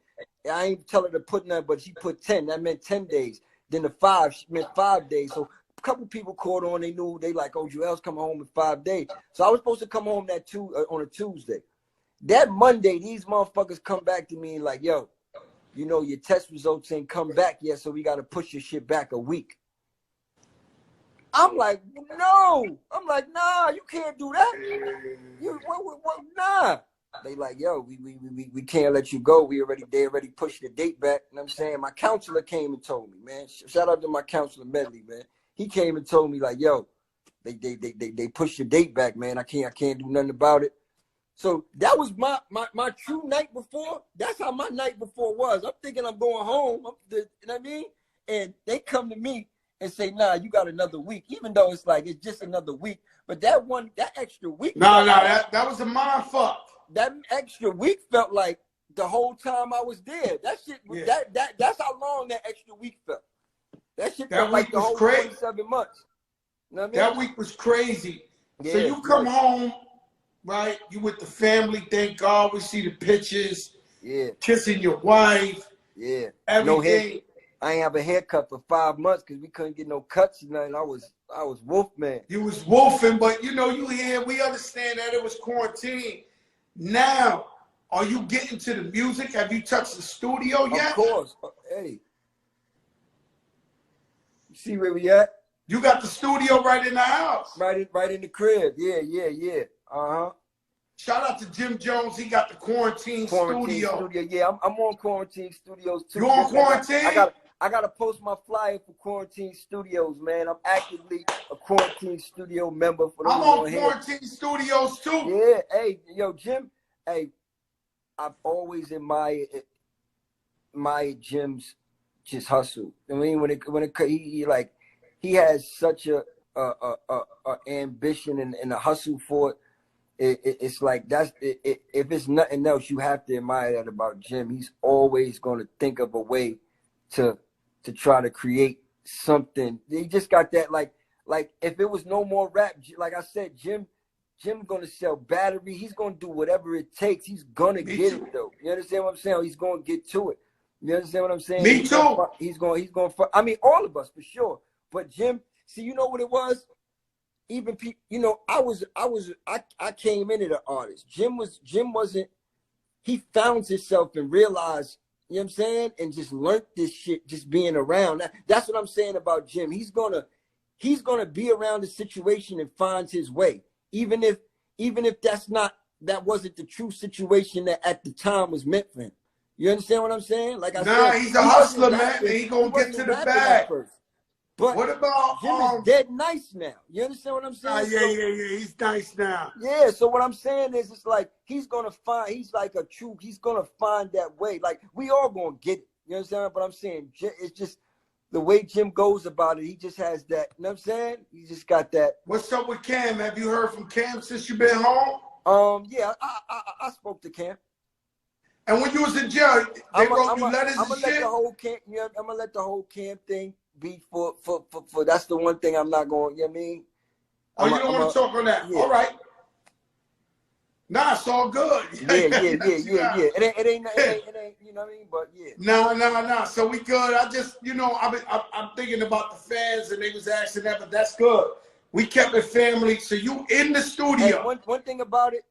I ain't tell her to put nothing, but she put 10. That meant 10 days. Then the 5 meant 5 days. So a couple people called on. They knew, they like, oh, JUELZ coming home in 5 days. So I was supposed to come home on a Tuesday. That Monday, these motherfuckers come back to me and like, yo, you know, your test results ain't come back yet, so we got to push your shit back a week. I'm like, no. I'm like, nah, you can't do that. Nah. They like, yo, we can't let you go. They already pushed the date back. You know what I'm saying? My counselor came and told me, man. Shout out to my counselor Medley, man. He came and told me like, yo, they pushed the date back, man. I can't do nothing about it. So that was my true night before. That's how my night before was. I'm thinking I'm going home. You know what I mean? And they come to me and say, nah, you got another week. Even though it's like, it's just another week. But that extra week. That was a mind fuck. That extra week felt like the whole time I was there. That shit, that's how long that extra week felt. That shit felt like the whole 27 months. You know what I mean? That week was crazy. Yeah, so you come home, right? You with the family, thank God. We see the pictures. Yeah. Kissing your wife. Yeah. Everything. I ain't have a haircut for 5 months because we couldn't get no cuts or nothing. I was wolf man. You was wolfing, but you know, you here, we understand that it was quarantine. Now, are you getting to the music? Have you touched the studio yet? Of course. Hey. You see where we at? You got the studio right in the house. Right in the crib. Yeah. Uh-huh. Shout out to Jim Jones. He got the quarantine studio. Yeah, I'm on Quarantine Studios too. You on quarantine? I gotta post my flyer for Quarantine Studios, man. I'm actively a Quarantine Studio member for those I'm on Quarantine Studios too. Yeah, hey, yo, Jim. Hey, I've always admired Jim's just hustle. I mean, when it he has such a ambition and a hustle for it. It's like if it's nothing else, you have to admire that about Jim. He's always going to think of a way to try to create something. He just got that like if it was no more rap, like I said, Jim gonna sell battery. He's gonna do whatever it takes. He's gonna get it though. You understand what I'm saying? He's gonna get to it. You understand what I'm saying? Me too. He's going. I mean, all of us for sure. But Jim, see, you know what it was? Even people, you know, I came into the artist. Jim wasn't. He found himself and realized, you know what I'm saying, and just learned this shit just being around. That's what I'm saying about Jim. He's gonna be around the situation and finds his way, even if that wasn't the true situation that at the time was meant for him. You understand what I'm saying? Like I said, he's a hustler, man. And he gonna get to the bag. But what about Jim is dead nice now? You understand what I'm saying? Yeah. He's nice now. Yeah. So what I'm saying is, it's like he's gonna find that way. Like we all gonna get it. You understand what I'm saying? It's just the way Jim goes about it. He just has that. You know what I'm saying? He just got that. What's up with Cam? Have you heard from Cam since you been home? Yeah, I spoke to Cam. And when you was in jail, they wrote you letters and shit? I'm gonna let the whole Cam thing be for that's the one thing I'm not going, you know what I mean? Oh, you don't want to talk on that? Yeah. All right. Nah, it's all good. Yeah. It ain't, you know what I mean? But yeah. No. So we good. I just, you know, I'm thinking about the fans and they was asking that, but that's good. We kept it family. So you in the studio. Hey, one thing about it,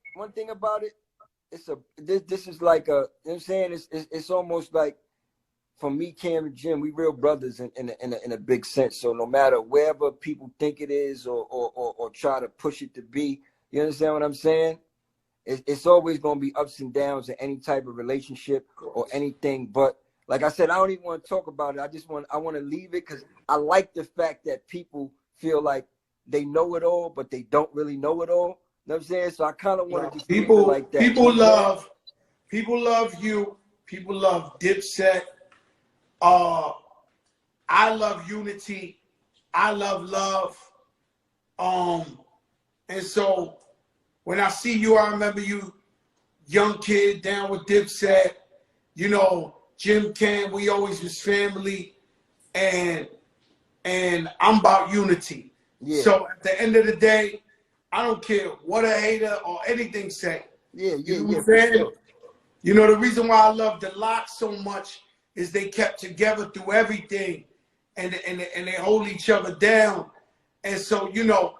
this is like a, you know what I'm saying? It's almost like, for me, Cam and Jim, we real brothers in a big sense. So no matter wherever people think it is or try to push it to be, you understand what I'm saying? It's always going to be ups and downs in any type of relationship or anything. But like I said, I don't even want to talk about it. I want to leave it because I like the fact that people feel like they know it all, but they don't really know it all. You know what I'm saying? So I kind of want to just leave it like that. People love you. People love Dipset. I love unity. I love love. And so when I see you, I remember you, young kid down with Dipset, you know, Jim Ken, we always was family, and I'm about unity. Yeah. So at the end of the day, I don't care what a hater or anything say. Yeah, You know yeah, what I'm saying? sure. You know, the reason why I love the Lock so much is they kept together through everything, and they hold each other down. And so, you know,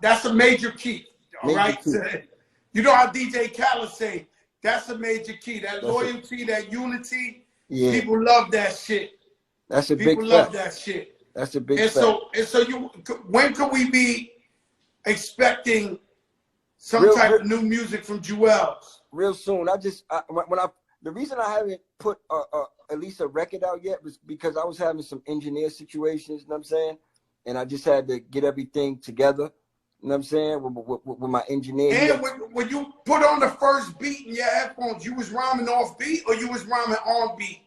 that's a major key, all right? You know how DJ Khaled say, that's a major key. That loyalty, that unity, people love that shit. That's a big People love that shit. That's a big fact. So you, when could we be expecting some type of new music from JUELZ? Real soon. The reason I haven't put at least a record out yet was because I was having some engineer situations, you know what I'm saying? And I just had to get everything together, you know what I'm saying, with my engineer. And when you put on the first beat in your headphones, you was rhyming off beat or you was rhyming on beat?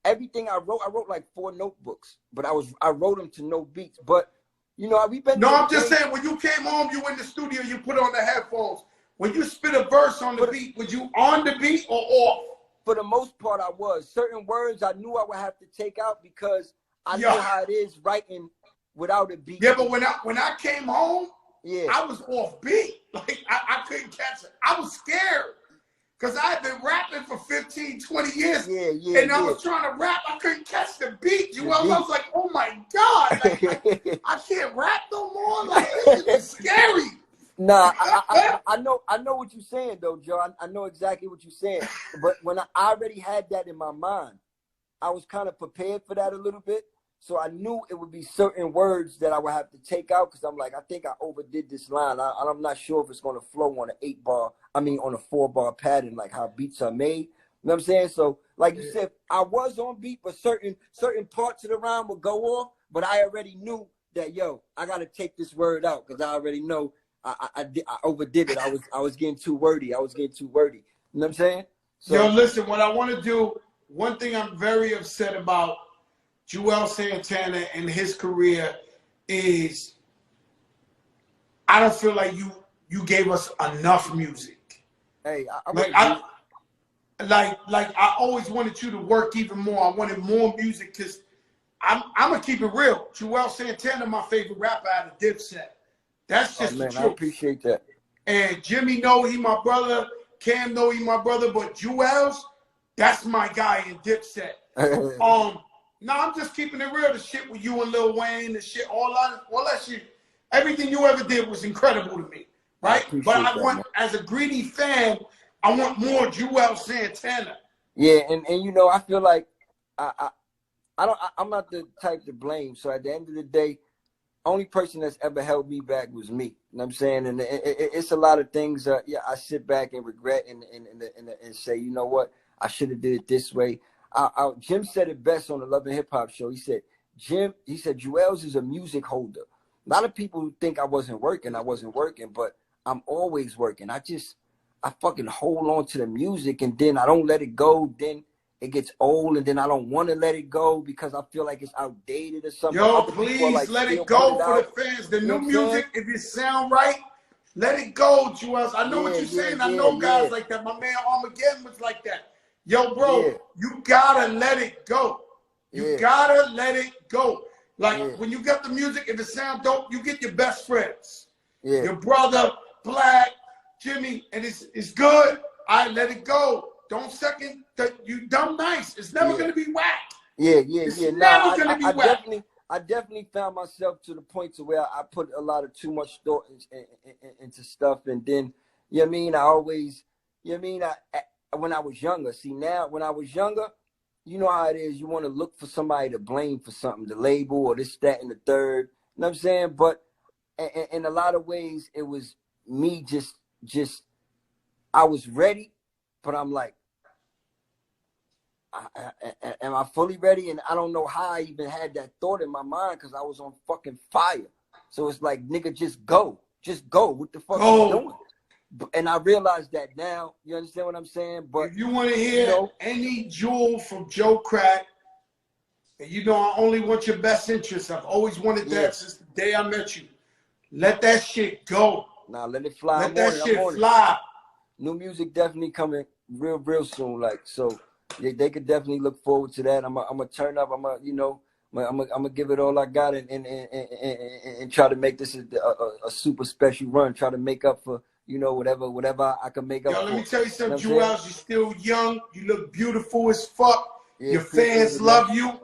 Everything I wrote like 4 notebooks, but I wrote them to no beats. But you know, we've been. No, I'm just saying, when you came home, you in the studio, you put on the headphones. When you spit a verse on the beat, was you on the beat or off? For the most part, I was. Certain words I knew I would have to take out because I know how it is writing without a beat. Yeah, but when I came home, I was off beat. Like I couldn't catch it. I was scared. Because I had been rapping for 15, 20 years. And I was trying to rap. I couldn't catch the beat. I was like, oh my God. Like, I can't rap no more. Like, this is scary. Nah, I know what you're saying, though, Joe. I know exactly what you're saying. But when I already had that in my mind, I was kind of prepared for that a little bit. So I knew it would be certain words that I would have to take out because I'm like, I think I overdid this line. I'm not sure if it's going to flow on an 8-bar, on a 4-bar pattern, like how beats are made. You know what I'm saying? So, like you said, I was on beat, but certain parts of the rhyme would go off. But I already knew that, yo, I got to take this word out because I already know I overdid it. I was getting too wordy. You know what I'm saying? So, yo, listen, what I want to do, one thing I'm very upset about JUELZ Santana and his career is I don't feel like you gave us enough music. Hey, I always wanted you to work even more. I wanted more music because I'm gonna keep it real. JUELZ Santana, my favorite rapper out of Dipset. That's just the truth. I appreciate that. And Jimmy know he my brother. Cam know he my brother. But JUELZ, that's my guy in Dipset. No, I'm just keeping it real. The shit with you and Lil Wayne, the shit, all that shit, everything you ever did was incredible to me, right? But I want, as a greedy fan, I want more JUELZ Santana. Yeah, and you know, I feel like I'm not the type to blame. So at the end of the day, only person that's ever held me back was me. You know what I'm saying? And it's a lot of things. I sit back and regret and say, you know what, I should have did it this way. Jim said it best on the Love and Hip Hop show. He said, JUELZ is a music holder. A lot of people think I wasn't working, but I'm always working. I fucking hold on to the music and then I don't let it go. Then it gets old and then I don't want to let it go because I feel like it's outdated or something. Yo, please let it go for the fans. The new music, if it sound right, let it go, JUELZ. I know what you're saying. I know guys like that. My man Armageddon was like that. Yo, bro, you gotta let it go. You gotta let it go. Like when you get the music, if it sound dope, you get your best friends. Your brother, Black, Jimmy, and it's good. I let it go. Don't second that you dumb nice. It's never gonna be whack. It's never gonna be whack. I definitely found myself to the point to where I put a lot of too much thought into stuff, and then you know what I mean. I always, you know what I mean. When I was younger, see now when I was younger, you know how it is. You want to look for somebody to blame for something, the label or this, that, and the third. You know what I'm saying? But in a lot of ways, it was me just I was ready, but I'm like, am I fully ready? And I don't know how I even had that thought in my mind because I was on fucking fire. So it's like, nigga, just go. What the fuck are you doing? And I realize that now. You understand what I'm saying? But if you want to hear any jewel from Joe Crack, and you know I only want your best interest. I've always wanted that since the day I met you. Let that shit go. Nah, let it fly. Let I'm that on it. I'm shit on it. fly. New music definitely coming real soon. Like, so they could definitely look forward to that. I'm gonna turn up. I'm gonna give it all I got and try to make this a super special run. Try to make up for, you know, whatever I can make up Yo, for. let me tell you You know something, what I'm saying? Juelz. You're still young. You look beautiful as fuck. Yeah, Your appreciate fans it, man. love you.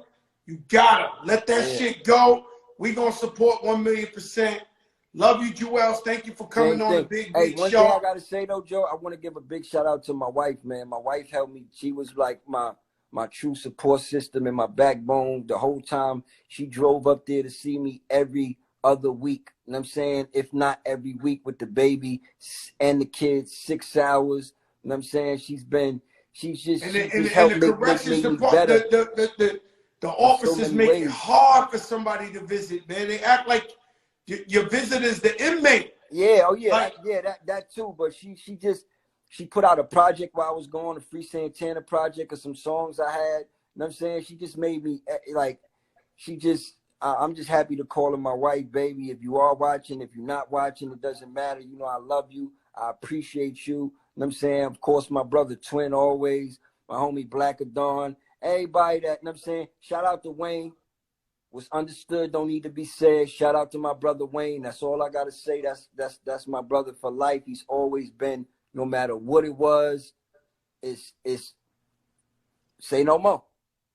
You gotta let that Yeah. shit go. We gonna support 1,000,000%. Love you, Juelz. Thank you for coming Same on the thing. Big Hey, Big one thing I Show. gotta say though, Joe, I want to give a big shout out to my wife, man. My wife helped me. She was like my true support system and my backbone the whole time. She drove up there to see me every other week. You know what I'm saying? If not every week with the baby and the kids, 6 hours. You know what I'm saying? She just And helped the make corrections me department, better the in so officers many make it ways. hard for somebody to visit, man. They act like your visitor's the inmate. Yeah, oh yeah, Like, that too. But she put out a project while I was going, a Free Santana project of some songs I had. You know what I'm saying? She just made me like, I'm just happy to call her my wife, baby. If you are watching, if you're not watching, it doesn't matter. You know, I love you. I appreciate you. You know what I'm saying? Of course, my brother Twin always, my homie Black Dawn, everybody that, you know what I'm saying? Shout out to Wayne. What's understood don't need to be said. Shout out to my brother Wayne. That's all I gotta say. That's my brother for life. He's always been, no matter what it was. It's say no more.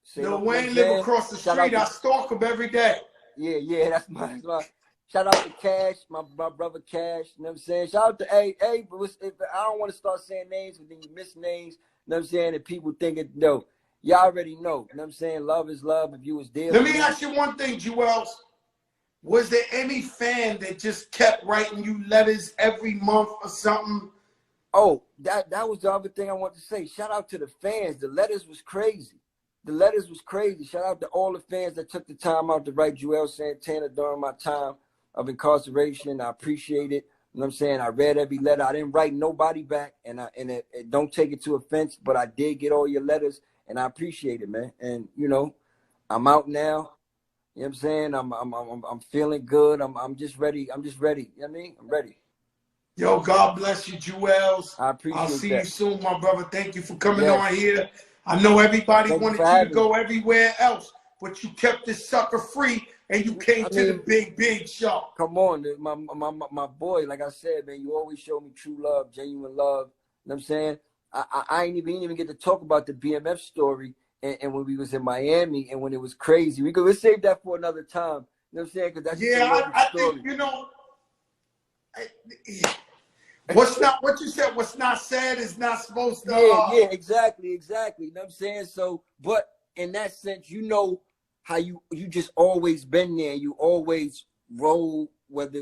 Say no Lil more. You know what I'm Wayne live saying? across the Shout out street. to, I stalk him every day. yeah. That's my. Shout out to Cash, my brother Cash. You know what I'm saying? Shout out to but if, I don't want to start saying names, but then you miss names. You know what I'm saying? And people think it. No, y'all already know. You know what I'm saying? Love is love. If you was there Let for me me. ask you one thing, Juelz. Was there any fan that just kept writing you letters every month or something? Oh, that was the other thing I wanted to say. Shout out to the fans. The letters was crazy. The letters was crazy. Shout out to all the fans that took the time out to write JUELZ Santana during my time of incarceration. I appreciate it. You know what I'm saying? I read every letter. I didn't write nobody back, and it don't take it to offense, but I did get all your letters, and I appreciate it, man. And you know, I'm out now. You know what I'm saying? I'm feeling good. I'm just ready. I'm just ready. You know what I mean? I'm ready. Yo, God bless you, Juelz. I I'll appreciate see you that. soon, my brother. Thank you for coming on Yes. here. I know everybody Thank you for wanted you to having me. go everywhere else, but you kept this sucker free and you came I to the mean, big show. come on, my boy. Like I said, man, you always show me true love, genuine love. You know what I'm saying? I ain't even get to talk about the BMF story and when we was in Miami and when it was crazy. Let's save that for another time. You know what I'm saying? Because that's just a Yeah, long I think, story. you know, what's not what you said, what's not said is not supposed to Yeah, exactly. You know what I'm saying? So, but in that sense, you know how you just always been there. You always roll, whether